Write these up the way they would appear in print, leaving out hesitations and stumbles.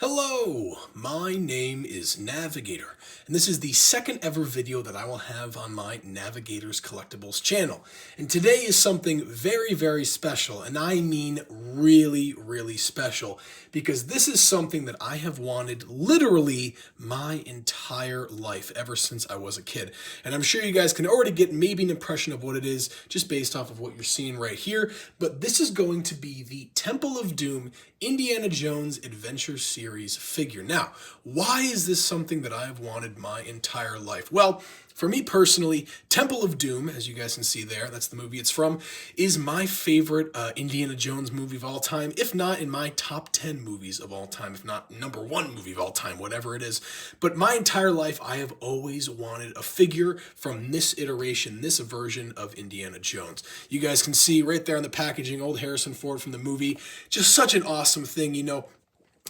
Hello, my name is Navigator, and this is the second ever video that I will have on my Navigators Collectibles channel. And today is something very, very special, and I mean really, really special, because this is something that I have wanted literally my entire life, ever since I was a kid. And I'm sure you guys can already get maybe an impression of what it is, just based off of what you're seeing right here, but this is going to be the Temple of Doom Indiana Jones Adventure Series figure. Now, why is this something that I have wanted my entire life? Well, for me personally, Temple of Doom, as you guys can see there, that's the movie it's from, is my favorite Indiana Jones movie of all time, if not in my top 10 movies of all time, if not number one movie of all time, whatever it is. But my entire life, I have always wanted a figure from this iteration, this version of Indiana Jones. You guys can see right there on the packaging, old Harrison Ford from the movie, just such an awesome thing, you know.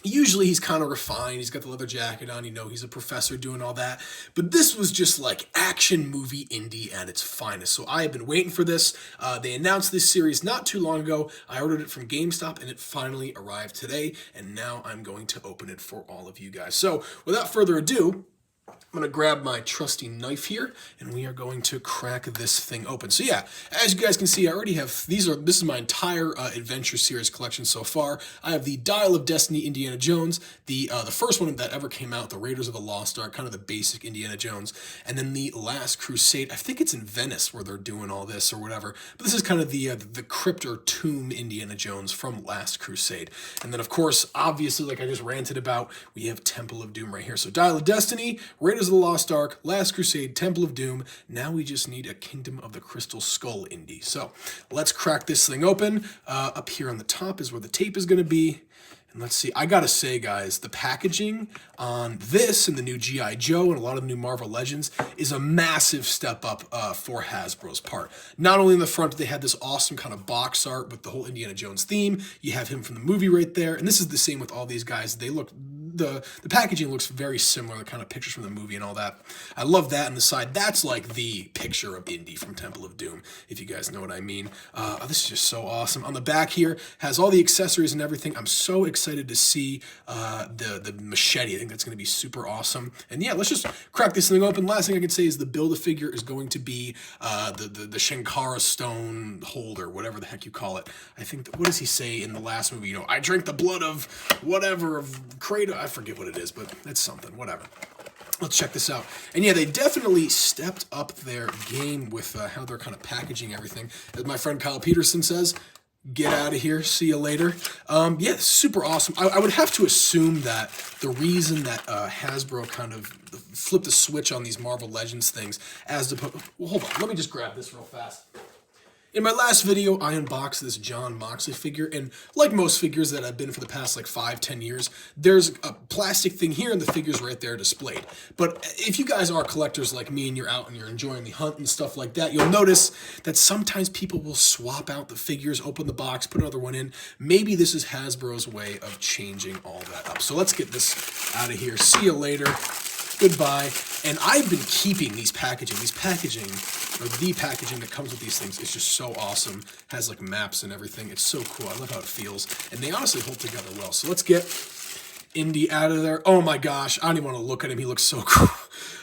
Usually he's kind of refined, he's got the leather jacket on, you know, he's a professor doing all that. But this was just like action movie Indy at its finest. So I have been waiting for this. They announced this series not too long ago. I ordered it from GameStop and it finally arrived today. And now I'm going to open it for all of you guys. So without further ado, I'm going to grab my trusty knife here, and we are going to crack this thing open. So yeah, as you guys can see, I already have, this is my entire Adventure Series collection so far. I have the Dial of Destiny Indiana Jones, the first one that ever came out, the Raiders of the Lost Ark, kind of the basic Indiana Jones, and then the Last Crusade. I think it's in Venice where they're doing all this or whatever, but this is kind of the crypt or tomb Indiana Jones from Last Crusade. And then of course, obviously, like I just ranted about, we have Temple of Doom right here. So Dial of Destiny, Raiders of the Lost Ark, Last Crusade, Temple of Doom. Now we just need a Kingdom of the Crystal Skull Indy. So let's crack this thing open. Up here on the top is where the tape is going to be. And let's see, I gotta say, guys, the packaging on this and the new G.I. Joe and a lot of the new Marvel Legends is a massive step up for Hasbro's part. Not only in the front, they had this awesome kind of box art with the whole Indiana Jones theme. You have him from the movie right there. And this is the same with all these guys. They look, the packaging looks very similar, the kind of pictures from the movie and all that. I love that on the side. That's like the picture of Indy from Temple of Doom, if you guys know what I mean. This is just so awesome. On the back here, has all the accessories and everything. I'm so excited to see the machete. I think that's going to be super awesome. And yeah, let's just crack this thing open. Last thing I can say is the Build-A-Figure is going to be the Shankara stone holder, whatever the heck you call it. I think, what does he say in the last movie? You know, I drink the blood of whatever, of Kratos. I forget what it is, but it's something, whatever. Let's check this out. And yeah, they definitely stepped up their game with how they're kind of packaging everything. As my friend Kyle Peterson says, get out of here, see you later. Yeah, super awesome. I would have to assume that the reason that Hasbro kind of flipped the switch on these Marvel Legends things as to put, well, hold on, let me just grab this real fast. In my last video, I unboxed this Jon Moxley figure, and like most figures that I've been for the past like 5-10 years, there's a plastic thing here and the figure's right there displayed. But if you guys are collectors like me and you're out and you're enjoying the hunt and stuff like that, you'll notice that sometimes people will swap out the figures, open the box, put another one in. Maybe this is Hasbro's way of changing all that up. So let's get this out of here. See you later. Goodbye. And I've been keeping these packaging. These packaging, or the packaging that comes with these things is just so awesome. Has like maps and everything. It's so cool. I love how it feels. And they honestly hold together well. So let's get Indy out of there. Oh my gosh. I don't even want to look at him. He looks so cool.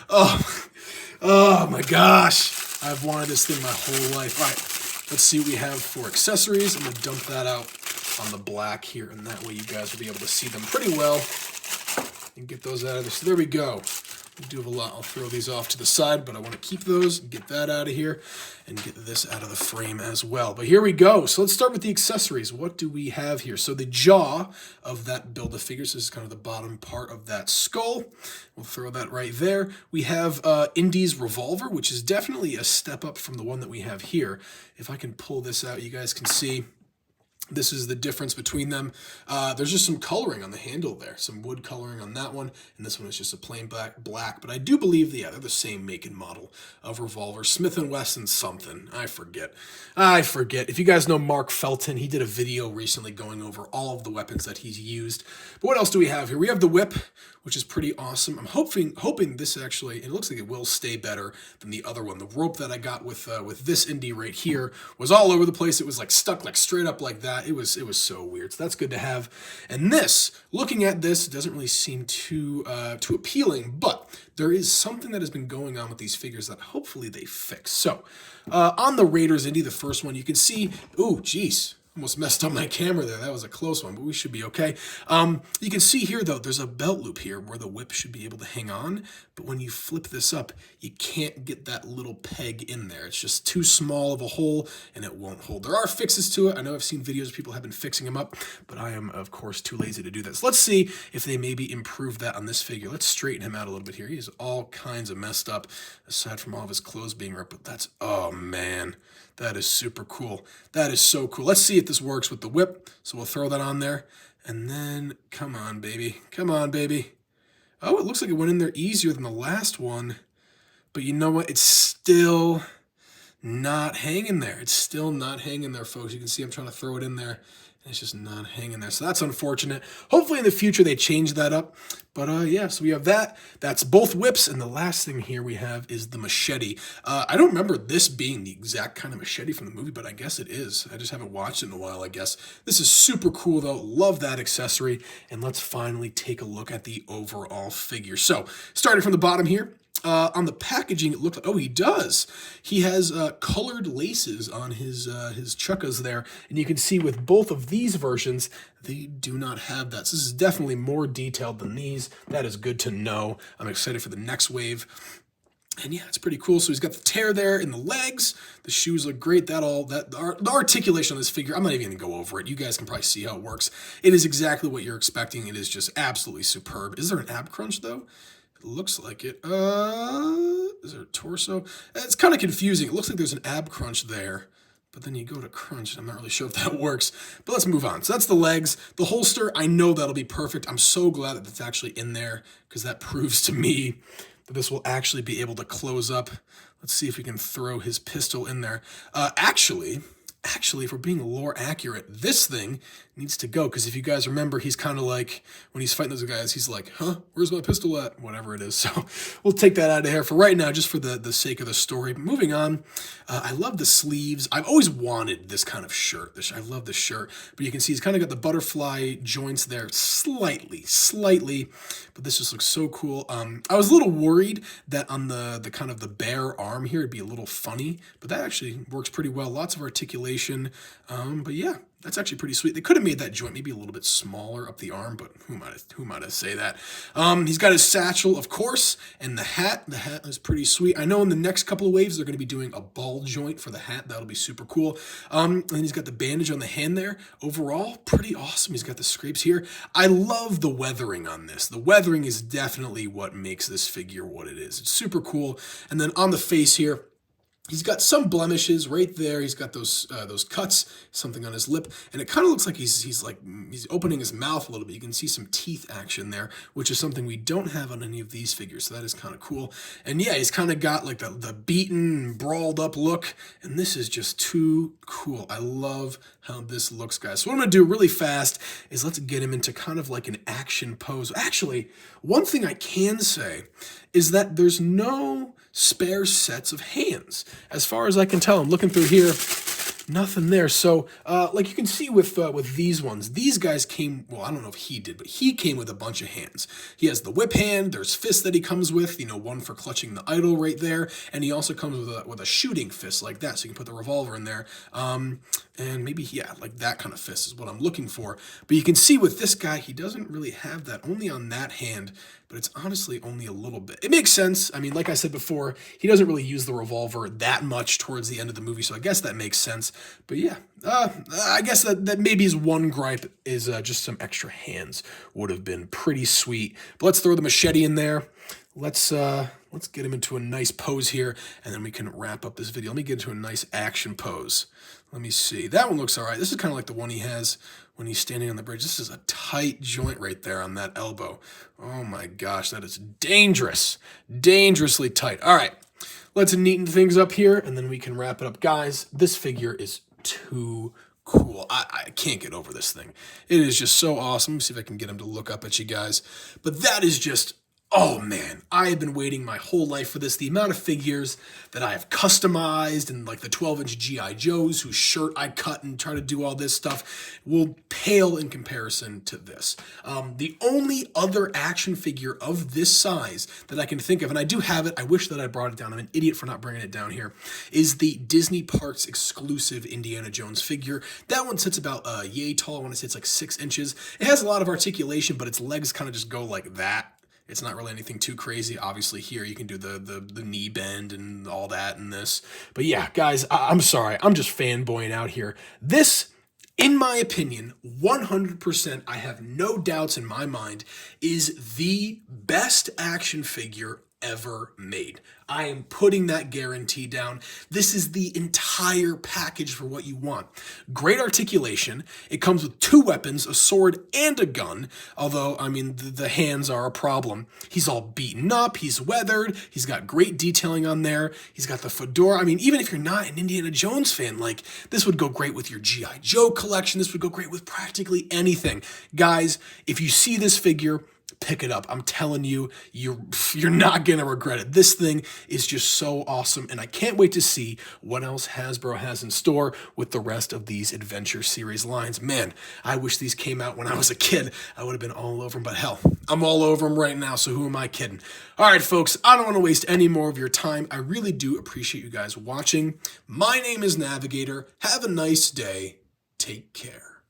Oh my gosh. I've wanted this thing my whole life. All right. Let's see what we have for accessories. I'm going to dump that out on the black here. And that way you guys will be able to see them pretty well. And get those out of there. So there we go. We do have a lot. I'll throw these off to the side, but I want to keep those, get that out of here, and get this out of the frame as well. But here we go. So let's start with the accessories. What do we have here? So the jaw of that Build-A-Figure, so this is kind of the bottom part of that skull. We'll throw that right there. We have Indy's revolver, which is definitely a step up from the one that we have here. If I can pull this out, you guys can see. This is the difference between them. There's just some coloring on the handle there, some wood coloring on that one, and this one is just a plain black. But I do believe, yeah, they're the same make and model of revolver. Smith & Wesson something. I forget. If you guys know Mark Felton, he did a video recently going over all of the weapons that he's used. But what else do we have here? We have the whip, which is pretty awesome. I'm hoping this actually, it looks like it will stay better than the other one. The rope that I got with this Indy right here was all over the place. It was like stuck like straight up like that. it was so weird. So that's good to have. And this, looking at this, doesn't really seem too appealing, but there is something that has been going on with these figures that hopefully they fix. So on the Raiders Indy, the first one, you can see, ooh, geez. Almost messed up my camera there. That was a close one, but we should be okay. You can see here, though, there's a belt loop here where the whip should be able to hang on. But when you flip this up, you can't get that little peg in there. It's just too small of a hole, and it won't hold. There are fixes to it. I know I've seen videos where people have been fixing them up, but I am, of course, too lazy to do this. Let's see if they maybe improve that on this figure. Let's straighten him out a little bit here. He's all kinds of messed up, aside from all of his clothes being ripped. But that's, oh, man. That is super cool. That is so cool. Let's see if this works with the whip. So we'll throw that on there. And then, come on, baby. Come on, baby. Oh, it looks like it went in there easier than the last one. But you know what? It's still not hanging there. It's still not hanging there, folks. You can see I'm trying to throw it in there. And it's just not hanging there. So that's unfortunate. Hopefully in the future they change that up. But yeah, so we have that. That's both whips. And the last thing here we have is the machete. I don't remember this being the exact kind of machete from the movie, but I guess it is. I just haven't watched it in a while, I guess. This is super cool, though. Love that accessory. And let's finally take a look at the overall figure. So starting from the bottom here. On the packaging, it looked like, oh, he does. He has colored laces on his chukkas there. And you can see with both of these versions, they do not have that. So this is definitely more detailed than these. That is good to know. I'm excited for the next wave. And yeah, it's pretty cool. So he's got the tear there in the legs. The shoes look great. The articulation on this figure, I'm not even going to go over it. You guys can probably see how it works. It is exactly what you're expecting. It is just absolutely superb. Is there an ab crunch, though? It looks like it. Is there a torso? It's kind of confusing. It looks like there's an ab crunch there, but then you go to crunch. I'm not really sure if that works, but let's move on. So that's the legs. The holster, I know that'll be perfect. I'm so glad that it's actually in there because that proves to me that this will actually be able to close up. Let's see if we can throw his pistol in there. Actually, if we're being lore accurate, this thing needs to go, because if you guys remember, he's kind of like, when he's fighting those guys, he's like, huh, where's my pistol at? Whatever it is. So we'll take that out of here for right now, just for the sake of the story. But moving on, I love the sleeves. I've always wanted this kind of shirt. I love this shirt, but you can see he's kind of got the butterfly joints there slightly, but this just looks so cool. I was a little worried that on the kind of the bare arm here, it'd be a little funny, but that actually works pretty well. Lots of articulation, but yeah, that's actually pretty sweet. They could have made that joint maybe a little bit smaller up the arm, but who might have say that? He's got his satchel, of course, and the hat. The hat is pretty sweet. I know in the next couple of waves, they're going to be doing a ball joint for the hat. That'll be super cool. And then he's got the bandage on the hand there. Overall, pretty awesome. He's got the scrapes here. I love the weathering on this. The weathering is definitely what makes this figure what it is. It's super cool. And then on the face here, he's got some blemishes right there. He's got those cuts, something on his lip, and it kind of looks like he's opening his mouth a little bit. You can see some teeth action there, which is something we don't have on any of these figures, so that is kind of cool. And yeah, he's kind of got like the beaten, brawled up look, and this is just too cool. I love how this looks, guys. So what I'm going to do really fast is let's get him into kind of like an action pose. Actually, one thing I can say is that there's no spare sets of hands. As far as I can tell, I'm looking through here, nothing there. So, like you can see with these ones, these guys came, well, I don't know if he did, but he came with a bunch of hands. He has the whip hand, there's fists that he comes with, one for clutching the idol right there, and he also comes with a shooting fist like that, so you can put the revolver in there. And maybe, yeah, like that kind of fist is what I'm looking for. But you can see with this guy, he doesn't really have that, only on that hand, but it's honestly only a little bit. It makes sense. I mean, like I said before, he doesn't really use the revolver that much towards the end of the movie, so I guess that makes sense. But yeah, I guess that maybe his one gripe is just some extra hands would have been pretty sweet. But let's throw the machete in there. Let's get him into a nice pose here, and then we can wrap up this video. Let me get into a nice action pose. Let me see. That one looks all right. This is kind of like the one he has when he's standing on the bridge. This is a tight joint right there on that elbow. Oh my gosh, that is dangerous. Dangerously tight. All right, let's neaten things up here, and then we can wrap it up. Guys, this figure is too cool. I can't get over this thing. It is just so awesome. Let me see if I can get him to look up at you guys. But that is just Oh man, I have been waiting my whole life for this. The amount of figures that I have customized and like the 12-inch G.I. Joes whose shirt I cut and try to do all this stuff will pale in comparison to this. The only other action figure of this size that I can think of, and I do have it, I wish that I brought it down, I'm an idiot for not bringing it down here, is the Disney Parks exclusive Indiana Jones figure. That one sits about yay tall. I want to say it's like 6 inches. It has a lot of articulation, but its legs kind of just go like that. It's not really anything too crazy. Obviously, here you can do the knee bend and all that in this. But yeah, guys, I'm sorry. I'm just fanboying out here. This, in my opinion, 100%, I have no doubts in my mind, is the best action figure ever made. I am putting that guarantee down. This is the entire package for what you want. Great articulation. It comes with 2 weapons, a sword and a gun, although, I mean, the hands are a problem. He's all beaten up, he's weathered, he's got great detailing on there, he's got the fedora. I mean, even if you're not an Indiana Jones fan, like, this would go great with your G.I. Joe collection, this would go great with practically anything. Guys, if you see this figure, pick it up. I'm telling you, you're not going to regret it. This thing is just so awesome, and I can't wait to see what else Hasbro has in store with the rest of these Adventure Series lines. Man, I wish these came out when I was a kid. I would have been all over them, but hell, I'm all over them right now, so who am I kidding? All right, folks, I don't want to waste any more of your time. I really do appreciate you guys watching. My name is Navigator. Have a nice day. Take care.